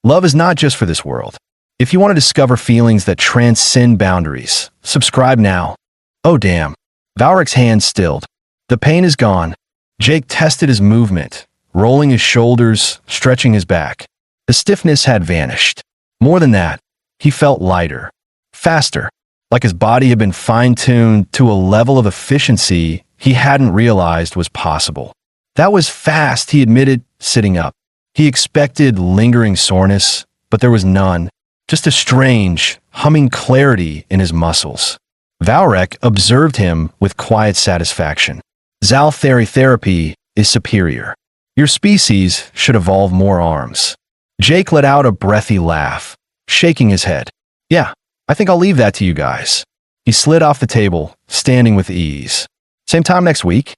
Love is not just for this world. If you want to discover feelings that transcend boundaries, subscribe now. Oh damn. Valric's hand stilled. The pain is gone. Jake tested his movement, rolling his shoulders, stretching his back. The stiffness had vanished. More than that, he felt lighter, faster, like his body had been fine-tuned to a level of efficiency he hadn't realized was possible. That was fast, he admitted, sitting up. He expected lingering soreness, but there was none, just a strange, humming clarity in his muscles. Valric observed him with quiet satisfaction. Zalthari therapy is superior. Your species should evolve more arms. Jake let out a breathy laugh, shaking his head. Yeah, I think I'll leave that to you guys. He slid off the table, standing with ease. Same time next week?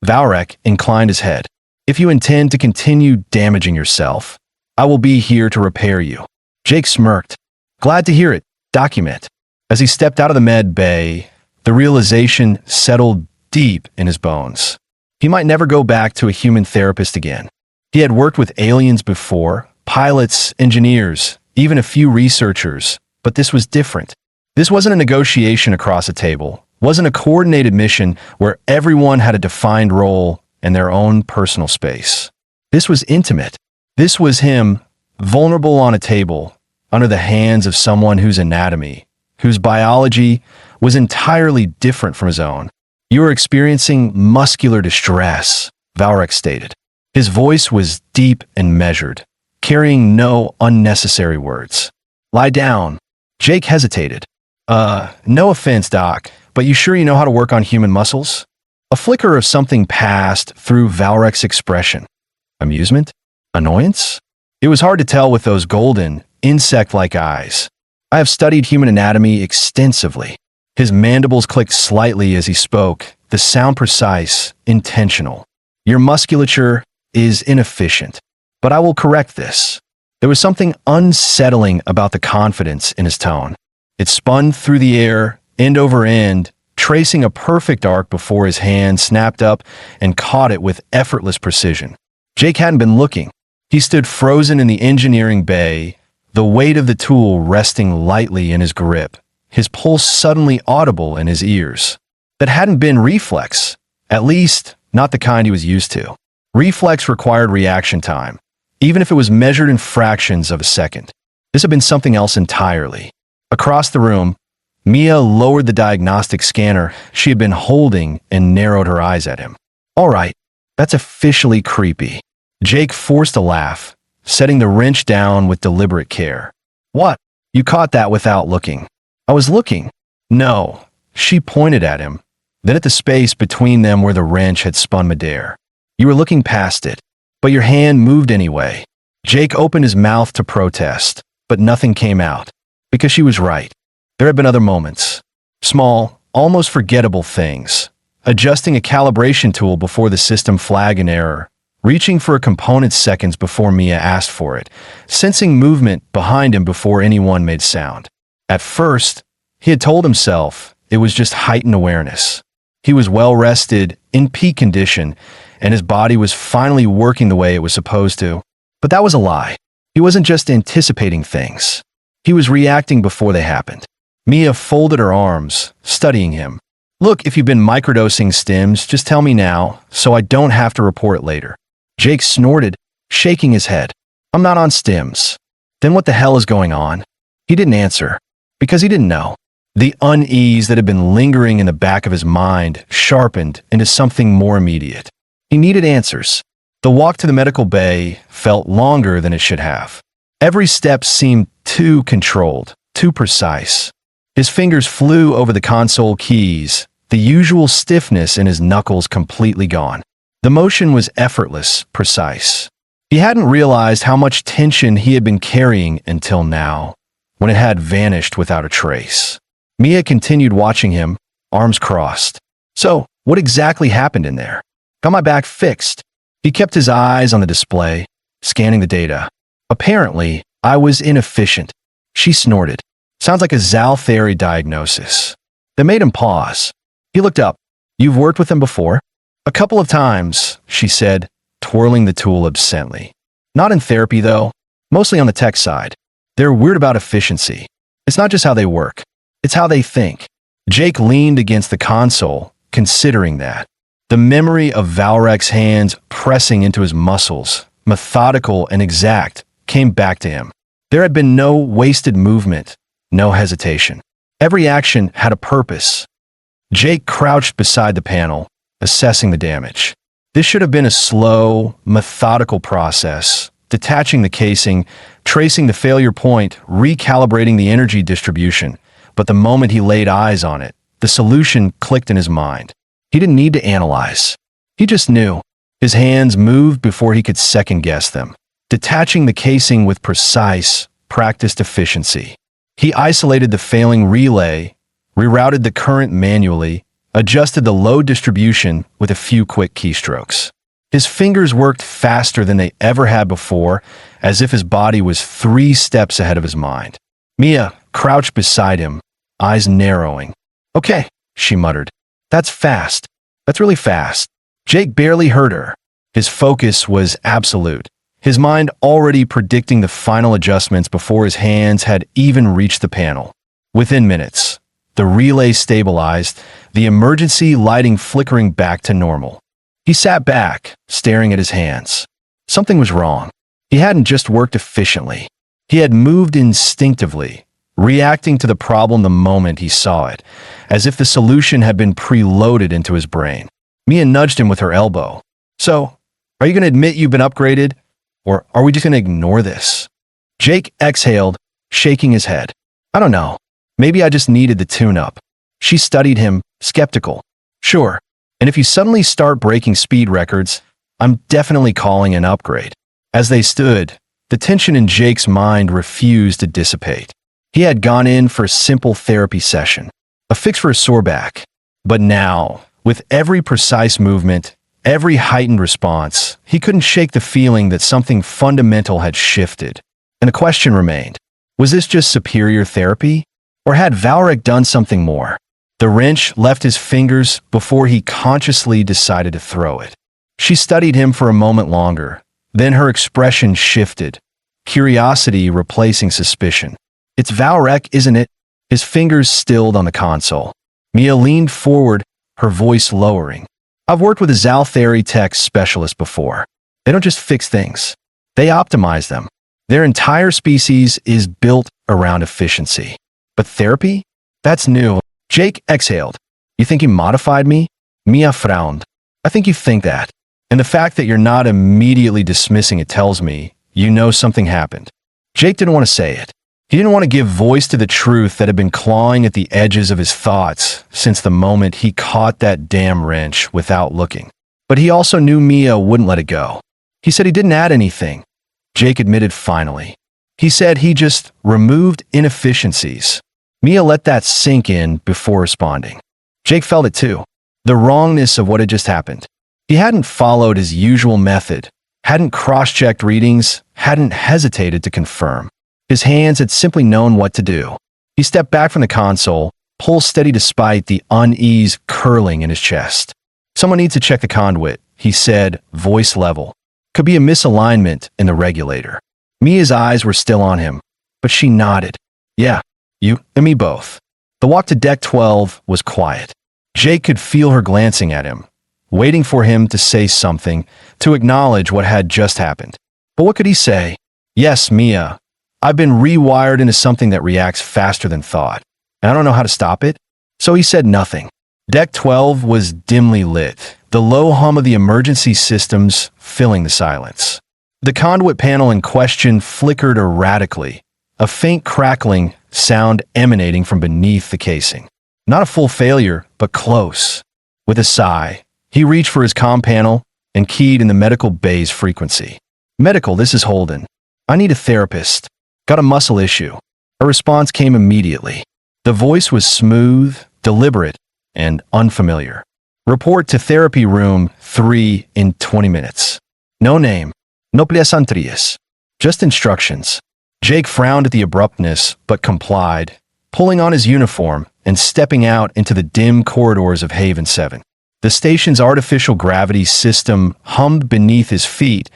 Valric inclined his head. If you intend to continue damaging yourself, I will be here to repair you. Jake smirked. Glad to hear it. Document. As he stepped out of the med bay, the realization settled deep in his bones. He might never go back to a human therapist again. He had worked with aliens before, pilots, engineers, even a few researchers, but this was different. This wasn't a negotiation across a table, wasn't a coordinated mission where everyone had a defined role and their own personal space. This was intimate. This was him, vulnerable on a table, under the hands of someone whose anatomy, whose biology was entirely different from his own. You are experiencing muscular distress, Valric stated. His voice was deep and measured, carrying no unnecessary words. Lie down. Jake hesitated. No offense, Doc, but you sure you know how to work on human muscles? A flicker of something passed through Valric's expression. Amusement? Annoyance? It was hard to tell with those golden, insect-like eyes. I have studied human anatomy extensively. His mandibles clicked slightly as he spoke, the sound precise, intentional. Your musculature is inefficient, but I will correct this. There was something unsettling about the confidence in his tone. It spun through the air, end over end, tracing a perfect arc before his hand snapped up and caught it with effortless precision. Jake hadn't been looking. He stood frozen in the engineering bay, the weight of the tool resting lightly in his grip, his pulse suddenly audible in his ears. That hadn't been reflex, at least not the kind he was used to. Reflex required reaction time, even if it was measured in fractions of a second. This had been something else entirely. Across the room, Mia lowered the diagnostic scanner she had been holding and narrowed her eyes at him. All right, that's officially creepy. Jake forced a laugh, setting the wrench down with deliberate care. What? You caught that without looking. I was looking. No. She pointed at him, then at the space between them where the wrench had spun midair. You were looking past it, but your hand moved anyway. Jake opened his mouth to protest, but nothing came out. Because she was right. There had been other moments. Small, almost forgettable things. Adjusting a calibration tool before the system flagged an error. Reaching for a component seconds before Mia asked for it. Sensing movement behind him before anyone made sound. At first, he had told himself it was just heightened awareness. He was well rested, in peak condition, and his body was finally working the way it was supposed to. But that was a lie. He wasn't just anticipating things. He was reacting before they happened. Mia folded her arms, studying him. Look, if you've been microdosing stims, just tell me now, so I don't have to report it later. Jake snorted, shaking his head. I'm not on stims. Then what the hell is going on? He didn't answer, because he didn't know. The unease that had been lingering in the back of his mind sharpened into something more immediate. He needed answers. The walk to the medical bay felt longer than it should have. Every step seemed too controlled, too precise. His fingers flew over the console keys, the usual stiffness in his knuckles completely gone. The motion was effortless, precise. He hadn't realized how much tension he had been carrying until now, when it had vanished without a trace. Mia continued watching him, arms crossed. So, what exactly happened in there? Got my back fixed. He kept his eyes on the display, scanning the data. Apparently, I was inefficient. She snorted. Sounds like a Zalthari diagnosis. That made him pause. He looked up. You've worked with him before? A couple of times, she said, twirling the tool absently. Not in therapy, though. mostly on the tech side. They're weird about efficiency. It's not just how they work, it's how they think. Jake leaned against the console, considering that. The memory of Valrek's hands pressing into his muscles, methodical and exact, came back to him. There had been no wasted movement, no hesitation. Every action had a purpose. Jake crouched beside the panel, assessing the damage. This should have been a slow, methodical process, detaching the casing, tracing the failure point, recalibrating the energy distribution. But the moment he laid eyes on it, the solution clicked in his mind. He didn't need to analyze. He just knew. His hands moved before he could second-guess them, detaching the casing with precise, practiced efficiency. He isolated the failing relay, rerouted the current manually, adjusted the load distribution with a few quick keystrokes. His fingers worked faster than they ever had before, as if his body was 3 steps ahead of his mind. Mia crouched beside him, eyes narrowing. "Okay," she muttered. "That's fast. That's really fast." Jake barely heard her. His focus was absolute, his mind already predicting the final adjustments before his hands had even reached the panel. Within minutes, the relay stabilized, the emergency lighting flickering back to normal. He sat back, staring at his hands. Something was wrong. He hadn't just worked efficiently. He had moved instinctively, reacting to the problem the moment he saw it, as if the solution had been preloaded into his brain. Mia nudged him with her elbow. "So, are you going to admit you've been upgraded? Or are we just going to ignore this?" Jake exhaled, shaking his head. "I don't know. Maybe I just needed the tune-up." She studied him, skeptical. "Sure. And if you suddenly start breaking speed records, I'm definitely calling an upgrade." As they stood, the tension in Jake's mind refused to dissipate. He had gone in for a simple therapy session, a fix for a sore back. But now, with every precise movement, every heightened response, he couldn't shake the feeling that something fundamental had shifted. And the question remained, was this just superior therapy? Or had Valrek done something more? The wrench left his fingers before he consciously decided to throw it. She studied him for a moment longer. Then her expression shifted, curiosity replacing suspicion. "It's Valrek, isn't it?" His fingers stilled on the console. Mia leaned forward, her voice lowering. "I've worked with a Zalthari tech specialist before. They don't just fix things. They optimize them. Their entire species is built around efficiency. But therapy? That's new." Jake exhaled. "You think he modified me?" Mia frowned. "I think you think that. And the fact that you're not immediately dismissing it tells me you know something happened." Jake didn't want to say it. He didn't want to give voice to the truth that had been clawing at the edges of his thoughts since the moment he caught that damn wrench without looking. But he also knew Mia wouldn't let it go. He said he didn't add anything. Jake admitted finally. He said he just removed inefficiencies. Mia let that sink in before responding. Jake felt it too. The wrongness of what had just happened. He hadn't followed his usual method, hadn't cross-checked readings, hadn't hesitated to confirm. His hands had simply known what to do. He stepped back from the console, pulse steady despite the unease curling in his chest. "Someone needs to check the conduit," he said, voice level. "Could be a misalignment in the regulator." Mia's eyes were still on him, but she nodded. "Yeah, you and me both." The walk to Deck 12 was quiet. Jake could feel her glancing at him, waiting for him to say something, to acknowledge what had just happened. But what could he say? "Yes, Mia. I've been rewired into something that reacts faster than thought, and I don't know how to stop it." So he said nothing. Deck 12 was dimly lit, the low hum of the emergency systems filling the silence. The conduit panel in question flickered erratically, a faint crackling sound emanating from beneath the casing. Not a full failure, but close. With a sigh, he reached for his comm panel and keyed in the medical bay's frequency. "Medical, this is Holden. I need a therapist. Got a muscle issue." A response came immediately. The voice was smooth, deliberate, and unfamiliar. "Report to therapy room 3 in 20 minutes. No name, no pleasantries, just instructions." Jake frowned at the abruptness, but complied, pulling on his uniform and stepping out into the dim corridors of Haven 7. The station's artificial gravity system hummed beneath his feet,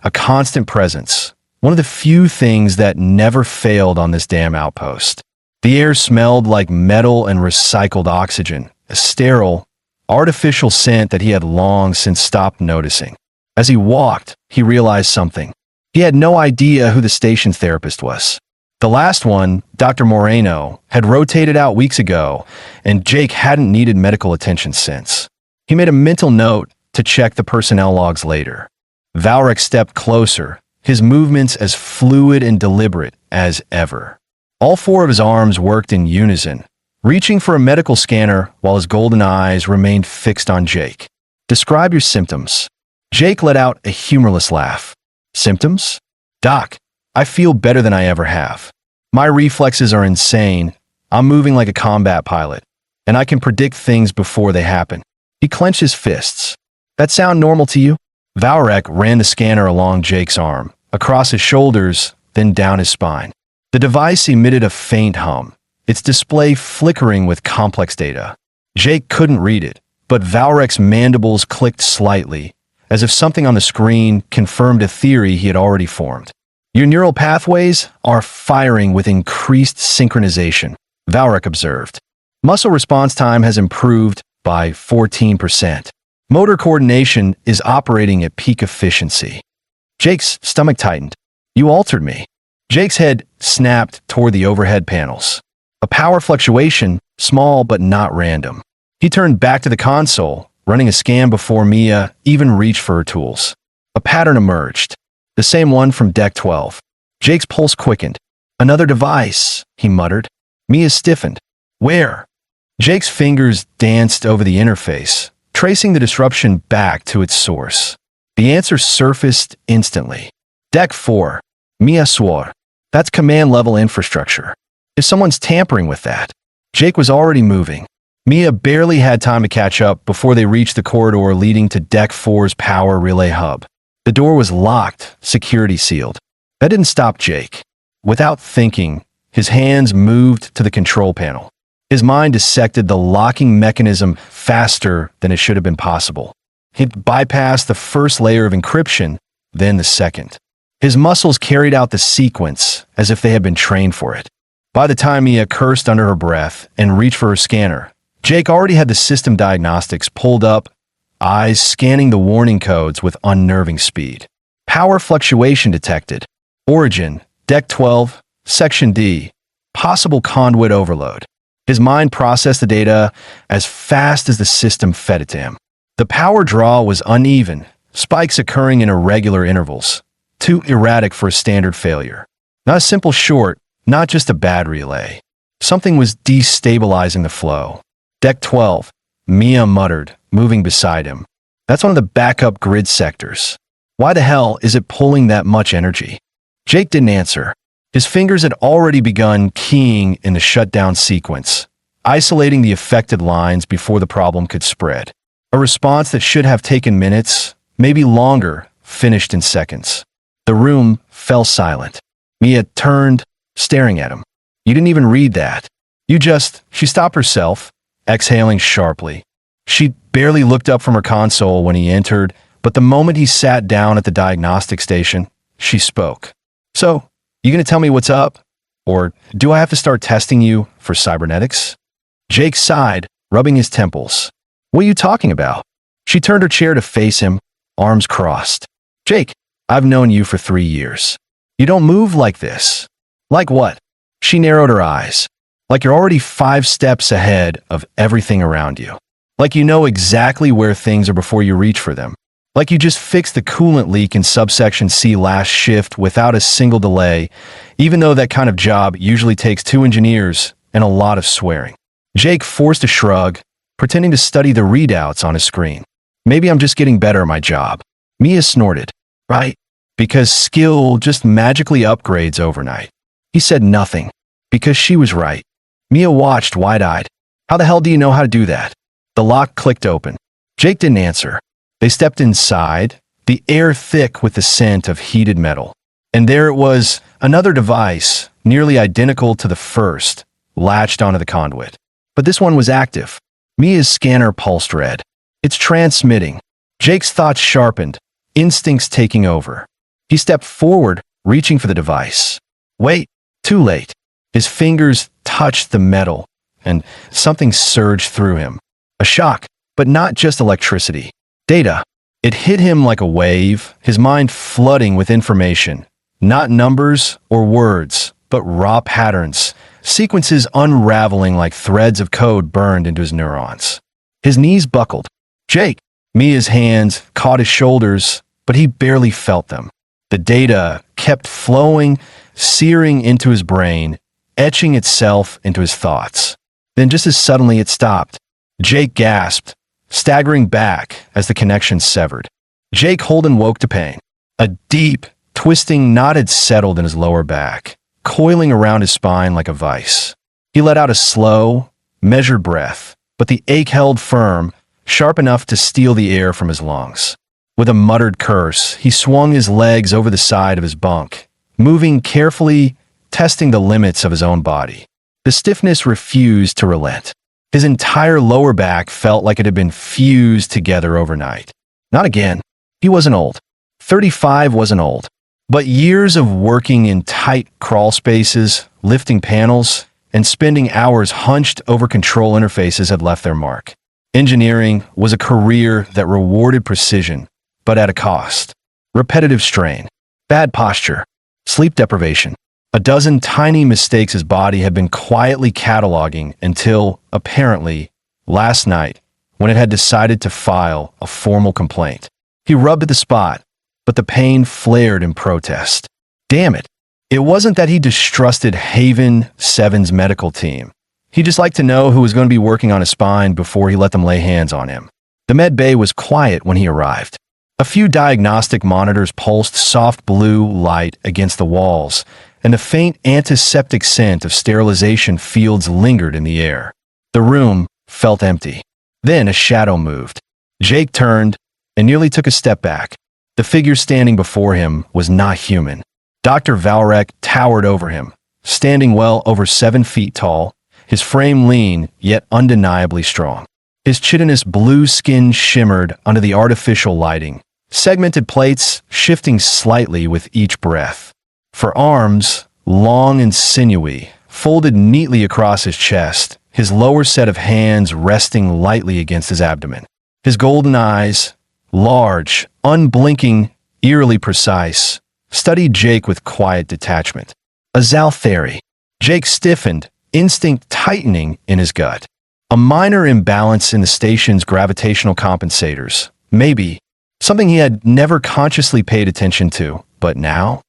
a constant presence, One of the few things that never failed on this damn outpost. The air smelled like metal and recycled oxygen, a sterile, artificial scent that he had long since stopped noticing. As he walked, he realized something. He had no idea who the station's therapist was. The last one, Dr. Moreno, had rotated out weeks ago, and Jake hadn't needed medical attention since. He made a mental note to check the personnel logs later. Valric stepped closer, his movements as fluid and deliberate as ever. All four of his arms worked in unison, reaching for a medical scanner while his golden eyes remained fixed on Jake. "Describe your symptoms." Jake let out a humorless laugh. "Symptoms? Doc, I feel better than I ever have. My reflexes are insane. I'm moving like a combat pilot, and I can predict things before they happen." He clenched his fists. "That sound normal to you?" Valric ran the scanner along Jake's arm, across his shoulders, then down his spine. The device emitted a faint hum, its display flickering with complex data. Jake couldn't read it, but Valric's mandibles clicked slightly, as if something on the screen confirmed a theory he had already formed. "Your neural pathways are firing with increased synchronization," Valric observed. "Muscle response time has improved by 14%. Motor coordination is operating at peak efficiency." Jake's stomach tightened. "You altered me." Jake's head snapped toward the overhead panels. A power fluctuation, small but not random. He turned back to the console, running a scan before Mia even reached for her tools. A pattern emerged, the same one from Deck 12. Jake's pulse quickened. "Another device," he muttered. Mia stiffened. "Where?" Jake's fingers danced over the interface, tracing the disruption back to its source. The answer surfaced instantly. "Deck 4. Mia swore. That's command-level infrastructure. If someone's tampering with that." Jake was already moving. Mia barely had time to catch up before they reached the corridor leading to Deck 4's power relay hub. The door was locked, security sealed. That didn't stop Jake. Without thinking, his hands moved to the control panel. His mind dissected the locking mechanism faster than it should have been possible. He'd bypassed the first layer of encryption, then the second. His muscles carried out the sequence as if they had been trained for it. By the time Mia cursed under her breath and reached for her scanner, Jake already had the system diagnostics pulled up, eyes scanning the warning codes with unnerving speed. Power fluctuation detected. Origin, Deck 12, Section D. Possible conduit overload. His mind processed the data as fast as the system fed it to him. The power draw was uneven, spikes occurring in irregular intervals, too erratic for a standard failure. Not a simple short, not just a bad relay. Something was destabilizing the flow. "Deck 12, Mia muttered, moving beside him. "That's one of the backup grid sectors. Why the hell is it pulling that much energy?" Jake didn't answer. His fingers had already begun keying in the shutdown sequence, isolating the affected lines before the problem could spread. A response that should have taken minutes, maybe longer, finished in seconds. The room fell silent. Mia turned, staring at him. "You didn't even read that. She stopped herself, exhaling sharply. She barely looked up from her console when he entered, but the moment he sat down at the diagnostic station, she spoke. "So, you gonna tell me what's up? Or do I have to start testing you for cybernetics?" Jake sighed, rubbing his temples. "What are you talking about?" She turned her chair to face him, arms crossed. "Jake, I've known you for 3 years. You don't move like this." "Like what?" She narrowed her eyes. "Like you're already 5 steps ahead of everything around you. Like you know exactly where things are before you reach for them. Like you just fixed the coolant leak in subsection C last shift without a single delay, even though that kind of job usually takes 2 engineers and a lot of swearing." Jake forced a shrug, pretending to study the readouts on his screen. "Maybe I'm just getting better at my job." Mia snorted. "Right? Because skill just magically upgrades overnight." He said nothing, because she was right. Mia watched wide-eyed. "How the hell do you know how to do that?" The lock clicked open. Jake didn't answer. They stepped inside, the air thick with the scent of heated metal. And there it was, another device, nearly identical to the first, latched onto the conduit. But this one was active. Mia's scanner pulsed red. "It's transmitting." Jake's thoughts sharpened, instincts taking over. He stepped forward, reaching for the device. Wait, too late. His fingers touched the metal, and something surged through him. A shock, but not just electricity. Data. It hit him like a wave, his mind flooding with information. Not numbers or words, but raw patterns, sequences unraveling like threads of code burned into his neurons. His knees buckled. Jake! Mia's hands caught his shoulders, but he barely felt them. The data kept flowing, searing into his brain, etching itself into his thoughts. Then just as suddenly it stopped. Jake gasped, staggering back as the connection severed. Jake Holden woke to pain. A deep, twisting knot had settled in his lower back, coiling around his spine like a vice. He let out a slow, measured breath, but the ache held firm, sharp enough to steal the air from his lungs. With a muttered curse, he swung his legs over the side of his bunk, moving carefully, testing the limits of his own body. The stiffness refused to relent. His entire lower back felt like it had been fused together overnight. Not again. He wasn't old. 35 wasn't old. But years of working in tight crawl spaces, lifting panels, and spending hours hunched over control interfaces had left their mark. Engineering was a career that rewarded precision, but at a cost. Repetitive strain, bad posture, sleep deprivation. A dozen tiny mistakes his body had been quietly cataloging until, apparently, last night, when it had decided to file a formal complaint. He rubbed at the spot, but the pain flared in protest. Damn it. It wasn't that he distrusted Haven 7's medical team. He just liked to know who was going to be working on his spine before he let them lay hands on him. The med bay was quiet when he arrived. A few diagnostic monitors pulsed soft blue light against the walls, and the faint antiseptic scent of sterilization fields lingered in the air. The room felt empty. Then a shadow moved. Jake turned and nearly took a step back. The figure standing before him was not human. Dr. Valrek towered over him, standing well over 7 feet tall, his frame lean yet undeniably strong. His chitinous blue skin shimmered under the artificial lighting, segmented plates shifting slightly with each breath. For arms, long and sinewy, folded neatly across his chest, his lower set of hands resting lightly against his abdomen. His golden eyes, large, unblinking, eerily precise, studied Jake with quiet detachment. A Zaltheri. Jake stiffened, instinct tightening in his gut. A minor imbalance in the station's gravitational compensators. Maybe. Something he had never consciously paid attention to, but now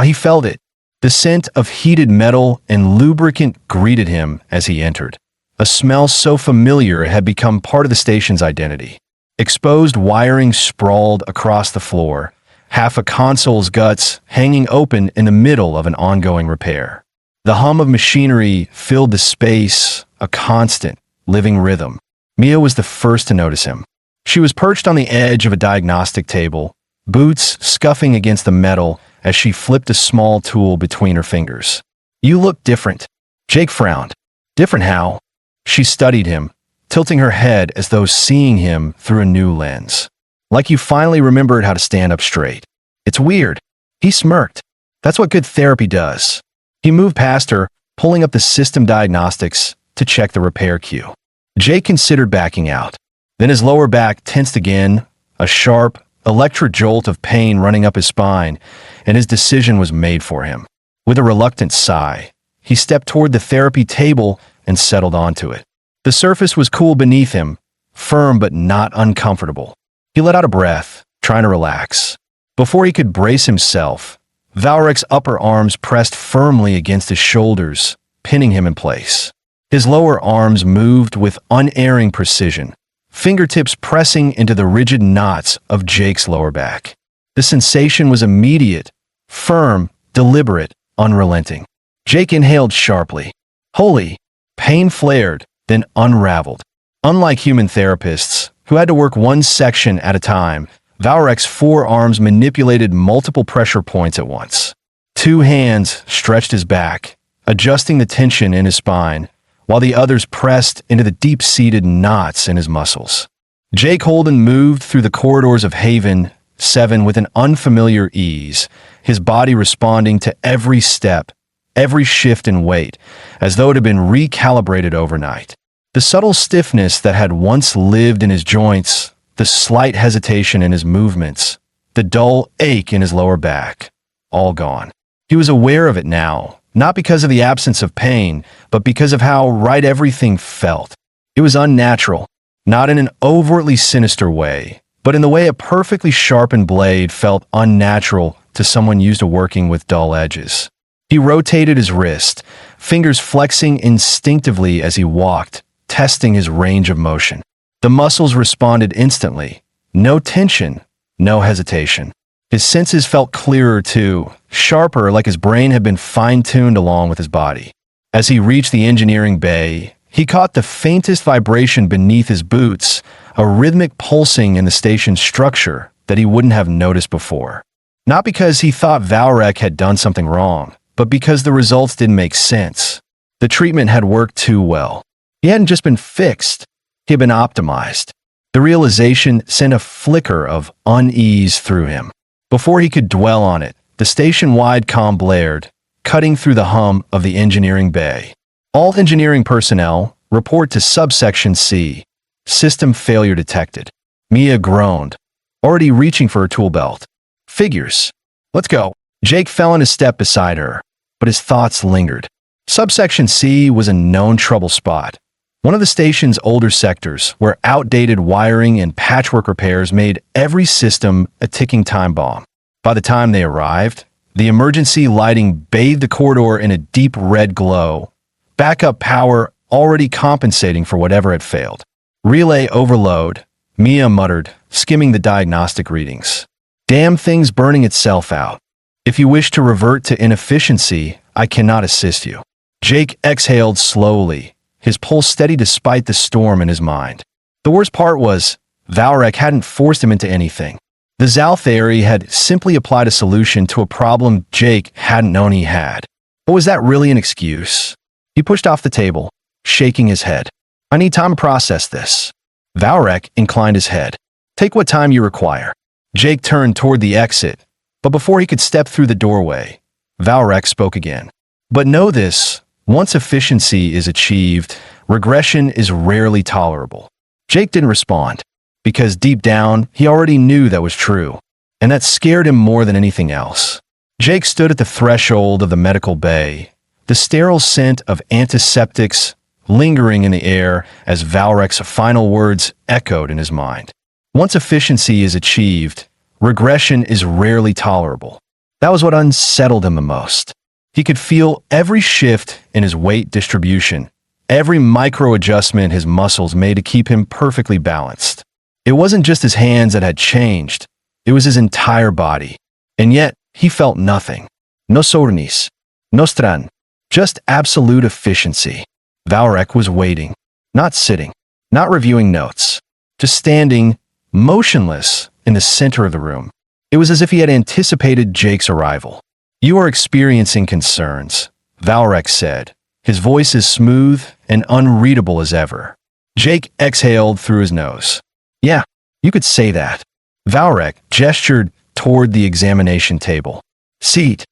he felt it. The scent of heated metal and lubricant greeted him as he entered. A smell so familiar it had become part of the station's identity. Exposed wiring sprawled across the floor, half a console's guts hanging open in the middle of an ongoing repair. The hum of machinery filled the space, a constant, living rhythm. Mia was the first to notice him. She was perched on the edge of a diagnostic table, boots scuffing against the metal as she flipped a small tool between her fingers. "You look different." Jake frowned. "Different how?" She studied him, tilting her head as though seeing him through a new lens. "Like you finally remembered how to stand up straight." "It's weird." He smirked. "That's what good therapy does." He moved past her, pulling up the system diagnostics to check the repair queue. Jake considered backing out. Then his lower back tensed again, a sharp, electric jolt of pain running up his spine, and his decision was made for him. With a reluctant sigh, he stepped toward the therapy table and settled onto it. The surface was cool beneath him, firm but not uncomfortable. He let out a breath, trying to relax. Before he could brace himself, Valrek's upper arms pressed firmly against his shoulders, pinning him in place. His lower arms moved with unerring precision, fingertips pressing into the rigid knots of Jake's lower back. The sensation was immediate, firm, deliberate, unrelenting. Jake inhaled sharply. Holy! Pain flared, then unraveled. Unlike human therapists, who had to work one section at a time, Valrek's forearms manipulated multiple pressure points at once. 2 hands stretched his back, adjusting the tension in his spine, while the others pressed into the deep-seated knots in his muscles. Jake Holden moved through the corridors of Haven 7 with an unfamiliar ease, his body responding to every step, every shift in weight, as though it had been recalibrated overnight. The subtle stiffness that had once lived in his joints, the slight hesitation in his movements, the dull ache in his lower back, all gone. He was aware of it now, not because of the absence of pain, but because of how right everything felt. It was unnatural, not in an overtly sinister way, but in the way a perfectly sharpened blade felt unnatural to someone used to working with dull edges. He rotated his wrist, fingers flexing instinctively as he walked, testing his range of motion. The muscles responded instantly. No tension, no hesitation. His senses felt clearer too, sharper, like his brain had been fine-tuned along with his body. As he reached the engineering bay, he caught the faintest vibration beneath his boots, a rhythmic pulsing in the station's structure that he wouldn't have noticed before. Not because he thought Valrek had done something wrong, but because the results didn't make sense. The treatment had worked too well. He hadn't just been fixed, he had been optimized. The realization sent a flicker of unease through him. Before he could dwell on it, the station-wide comm blared, cutting through the hum of the engineering bay. All engineering personnel report to subsection C. System failure detected. Mia groaned, already reaching for her tool belt. Figures. Let's go. Jake fell in a step beside her, but his thoughts lingered. Subsection C was a known trouble spot. One of the station's older sectors, where outdated wiring and patchwork repairs made every system a ticking time bomb. By the time they arrived, the emergency lighting bathed the corridor in a deep red glow, backup power already compensating for whatever had failed. Relay overload, Mia muttered, skimming the diagnostic readings. Damn thing's burning itself out. If you wish to revert to inefficiency, I cannot assist you. Jake exhaled slowly, his pulse steady despite the storm in his mind. The worst part was, Valrek hadn't forced him into anything. The Zalthari had simply applied a solution to a problem Jake hadn't known he had. But was that really an excuse? He pushed off the table, shaking his head. I need time to process this. Valrek inclined his head. Take what time you require. Jake turned toward the exit, but before he could step through the doorway, Valrek spoke again. But know this, once efficiency is achieved, regression is rarely tolerable. Jake didn't respond, because deep down, he already knew that was true, and that scared him more than anything else. Jake stood at the threshold of the medical bay, the sterile scent of antiseptics lingering in the air as Valrek's final words echoed in his mind. Once efficiency is achieved, regression is rarely tolerable. That was what unsettled him the most. He could feel every shift in his weight distribution, every micro-adjustment his muscles made to keep him perfectly balanced. It wasn't just his hands that had changed, it was his entire body. And yet, he felt nothing. No soreness, no stran, just absolute efficiency. Valrek was waiting, not sitting, not reviewing notes, just standing, motionless, in the center of the room. It was as if he had anticipated Jake's arrival. You are experiencing concerns, Valrek said, his voice as smooth and unreadable as ever. Jake exhaled through his nose. Yeah, you could say that. Valrek gestured toward the examination table. Seat.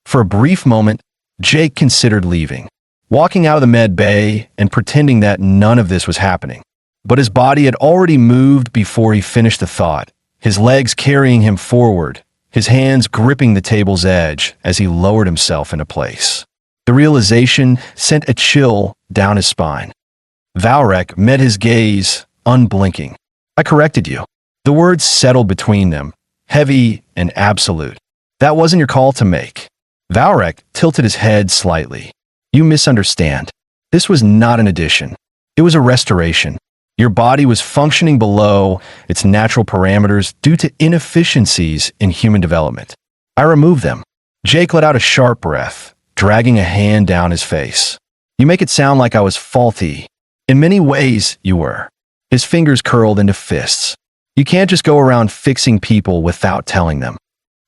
For a brief moment, Jake considered leaving, walking out of the med bay and pretending that none of this was happening. But his body had already moved before he finished the thought, his legs carrying him forward, his hands gripping the table's edge as he lowered himself into place. The realization sent a chill down his spine. Valrek met his gaze, unblinking. I corrected you. The words settled between them, heavy and absolute. That wasn't your call to make. Valrek tilted his head slightly. You misunderstand. This was not an addition. It was a restoration. Your body was functioning below its natural parameters due to inefficiencies in human development. I removed them. Jake let out a sharp breath, dragging a hand down his face. You make it sound like I was faulty. In many ways, you were. His fingers curled into fists. You can't just go around fixing people without telling them.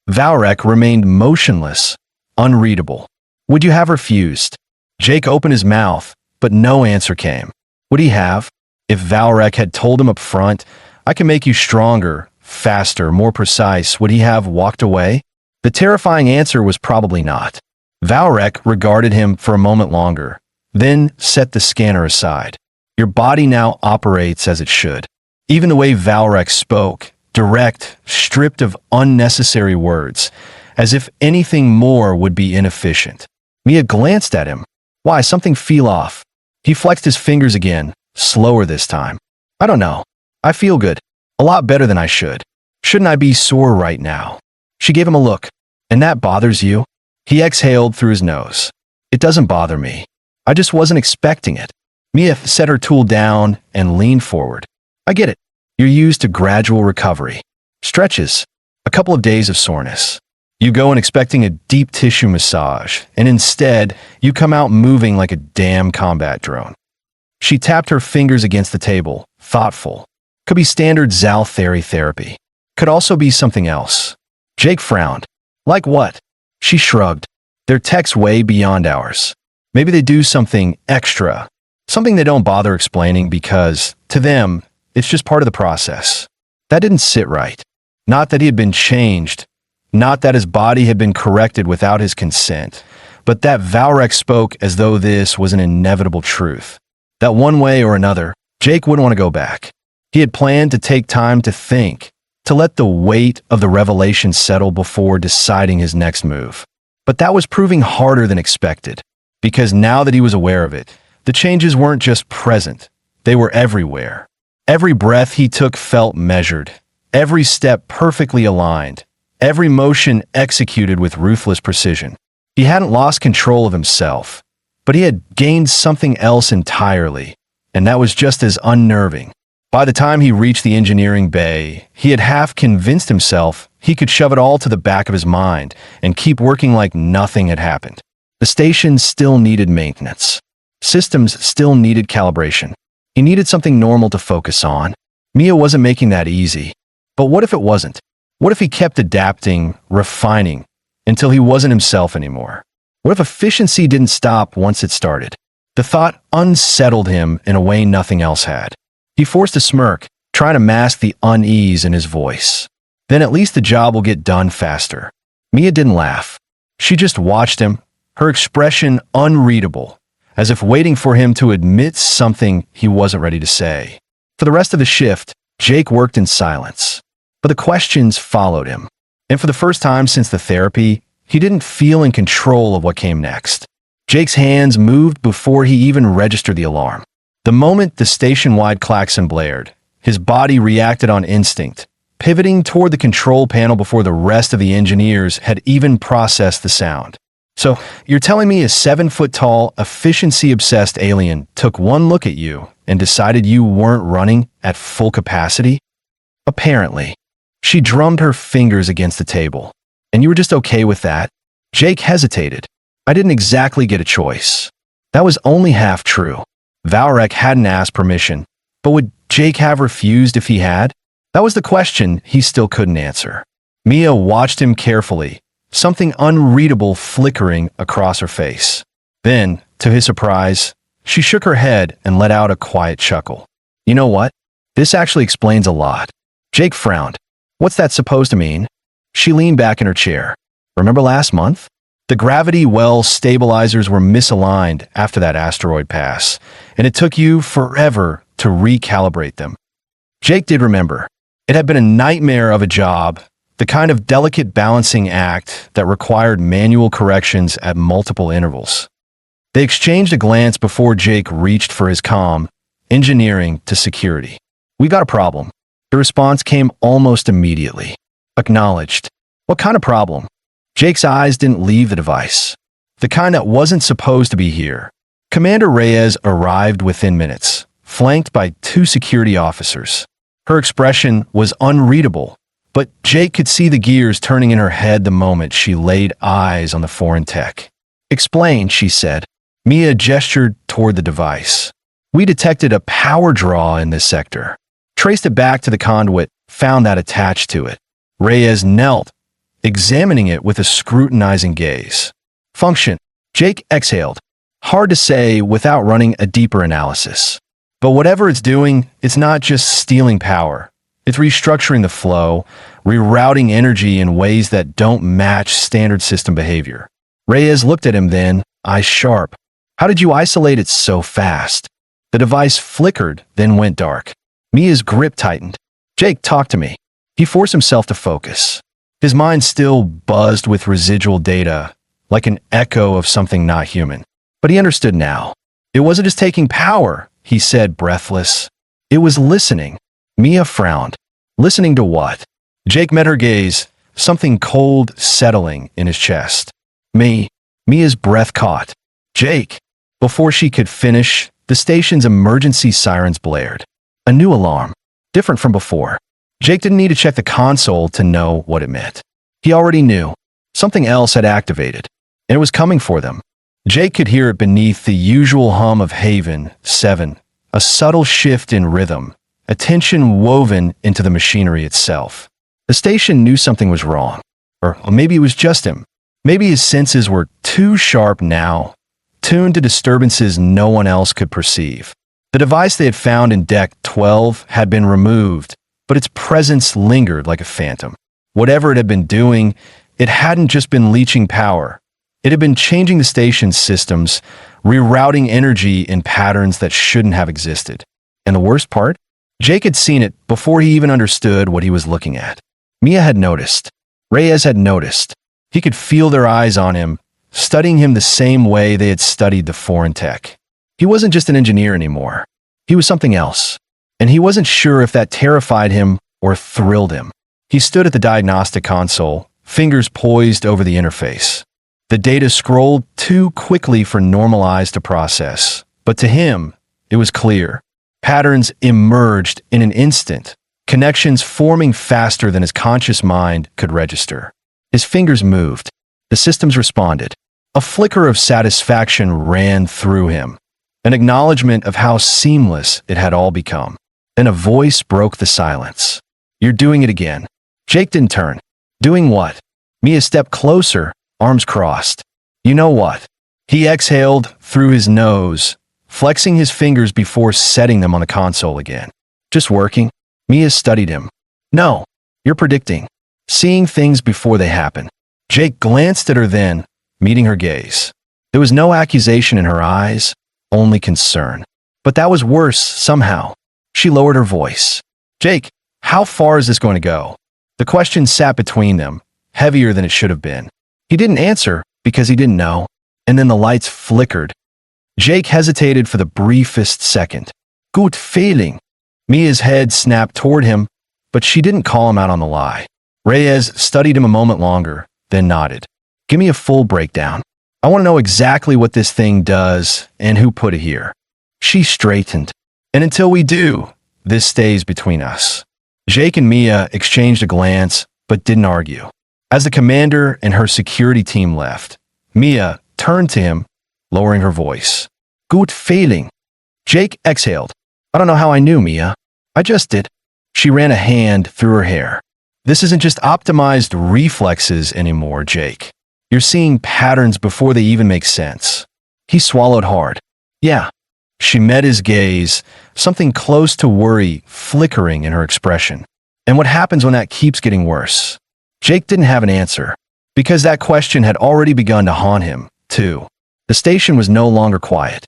Valrek remained motionless, unreadable. Would you have refused? Jake opened his mouth, but no answer came. Would he have? If Valrek had told him up front, I can make you stronger, faster, more precise, would he have walked away? The terrifying answer was probably not. Valrek regarded him for a moment longer, then set the scanner aside. Your body now operates as it should. Even the way Valrek spoke, direct, stripped of unnecessary words, as if anything more would be inefficient. Mia glanced at him. Why, something fell off. He flexed his fingers again, slower this time. I don't know. I feel good. A lot better than I should. Shouldn't I be sore right now? She gave him a look. And that bothers you? He exhaled through his nose. It doesn't bother me. I just wasn't expecting it. Mia set her tool down and leaned forward. I get it. You're used to gradual recovery. Stretches. A couple of days of soreness. You go in expecting a deep tissue massage, and instead, you come out moving like a damn combat drone. She tapped her fingers against the table, thoughtful. Could be standard Zaltheri therapy. Could also be something else. Jake frowned. Like what? She shrugged. Their tech's way beyond ours. Maybe they do something extra. Something they don't bother explaining because, to them, it's just part of the process. That didn't sit right. Not that he had been changed. Not that his body had been corrected without his consent. But that Valrek spoke as though this was an inevitable truth. That one way or another, Jake wouldn't want to go back. He had planned to take time to think, to let the weight of the revelation settle before deciding his next move. But that was proving harder than expected, because now that he was aware of it, the changes weren't just present, they were everywhere. Every breath he took felt measured, every step perfectly aligned, every motion executed with ruthless precision. He hadn't lost control of himself, but he had gained something else entirely, and that was just as unnerving. By the time he reached the engineering bay, he had half convinced himself he could shove it all to the back of his mind and keep working like nothing had happened. The station still needed maintenance. Systems still needed calibration. He needed something normal to focus on. Mia wasn't making that easy. But what if it wasn't? What if he kept adapting, refining, until he wasn't himself anymore? What if efficiency didn't stop once it started? The thought unsettled him in a way nothing else had. He forced a smirk, trying to mask the unease in his voice. Then at least the job will get done faster. Mia didn't laugh. She just watched him, her expression unreadable, as if waiting for him to admit something he wasn't ready to say. For the rest of the shift, Jake worked in silence. But the questions followed him. And for the first time since the therapy, he didn't feel in control of what came next. Jake's hands moved before he even registered the alarm. The moment the station-wide klaxon blared, his body reacted on instinct, pivoting toward the control panel before the rest of the engineers had even processed the sound. So, you're telling me a 7-foot-tall, efficiency-obsessed alien took one look at you and decided you weren't running at full capacity? Apparently. She drummed her fingers against the table. And you were just okay with that? Jake hesitated. I didn't exactly get a choice. That was only half true. Valrek hadn't asked permission, but would Jake have refused if he had? That was the question he still couldn't answer. Mia watched him carefully, something unreadable flickering across her face. Then, to his surprise, she shook her head and let out a quiet chuckle. You know what? This actually explains a lot. Jake frowned. What's that supposed to mean? She leaned back in her chair. Remember last month? The gravity well stabilizers were misaligned after that asteroid pass, and it took you forever to recalibrate them. Jake did remember. It had been a nightmare of a job, the kind of delicate balancing act that required manual corrections at multiple intervals. They exchanged a glance before Jake reached for his comm, engineering to security. We got a problem. The response came almost immediately. Acknowledged. What kind of problem? Jake's eyes didn't leave the device. The kind that wasn't supposed to be here. Commander Reyes arrived within minutes, flanked by 2 security officers. Her expression was unreadable, but Jake could see the gears turning in her head the moment she laid eyes on the foreign tech. Explain, she said. Mia gestured toward the device. We detected a power draw in this sector. Traced it back to the conduit, found that attached to it. Reyes knelt, examining it with a scrutinizing gaze. Function. Jake exhaled. Hard to say without running a deeper analysis. But whatever it's doing, it's not just stealing power. It's restructuring the flow, rerouting energy in ways that don't match standard system behavior. Reyes looked at him then, eyes sharp. How did you isolate it so fast? The device flickered, then went dark. Mia's grip tightened. Jake, talk to me. He forced himself to focus. His mind still buzzed with residual data, like an echo of something not human. But he understood now. It wasn't just taking power, he said, breathless. It was listening. Mia frowned. Listening to what? Jake met her gaze, something cold settling in his chest. Mia's breath caught. Jake. Before she could finish, the station's emergency sirens blared. A new alarm, different from before. Jake didn't need to check the console to know what it meant. He already knew. Something else had activated, and it was coming for them. Jake could hear it beneath the usual hum of Haven 7, a subtle shift in rhythm, a tension woven into the machinery itself. The station knew something was wrong. Or maybe it was just him. Maybe his senses were too sharp now, tuned to disturbances no one else could perceive. The device they had found in Deck 12 had been removed, but its presence lingered like a phantom. Whatever it had been doing, it hadn't just been leeching power. It had been changing the station's systems, rerouting energy in patterns that shouldn't have existed. And the worst part? Jake had seen it before he even understood what he was looking at. Mia had noticed. Reyes had noticed. He could feel their eyes on him, studying him the same way they had studied the foreign tech. He wasn't just an engineer anymore. He was something else. And he wasn't sure if that terrified him or thrilled him. He stood at the diagnostic console, fingers poised over the interface. The data scrolled too quickly for normal eyes to process. But to him, it was clear. Patterns emerged in an instant, connections forming faster than his conscious mind could register. His fingers moved. The systems responded. A flicker of satisfaction ran through him, an acknowledgement of how seamless it had all become. Then a voice broke the silence. You're doing it again. Jake didn't turn. Doing what? Mia stepped closer, arms crossed. You know what? He exhaled through his nose, flexing his fingers before setting them on the console again. Just working? Mia studied him. No, you're predicting. Seeing things before they happen. Jake glanced at her then, meeting her gaze. There was no accusation in her eyes, only concern. But that was worse, somehow. She lowered her voice. Jake, how far is this going to go? The question sat between them, heavier than it should have been. He didn't answer because he didn't know, and then the lights flickered. Jake hesitated for the briefest second. Good feeling. Mia's head snapped toward him, but she didn't call him out on the lie. Reyes studied him a moment longer, then nodded. Give me a full breakdown. I want to know exactly what this thing does and who put it here. She straightened. And until we do, this stays between us. Jake and Mia exchanged a glance, but didn't argue. As the commander and her security team left, Mia turned to him, lowering her voice. Good feeling. Jake exhaled. I don't know how I knew, Mia. I just did. She ran a hand through her hair. This isn't just optimized reflexes anymore, Jake. You're seeing patterns before they even make sense. He swallowed hard. Yeah. She met his gaze, something close to worry flickering in her expression. And what happens when that keeps getting worse? Jake didn't have an answer, because that question had already begun to haunt him, too. The station was no longer quiet.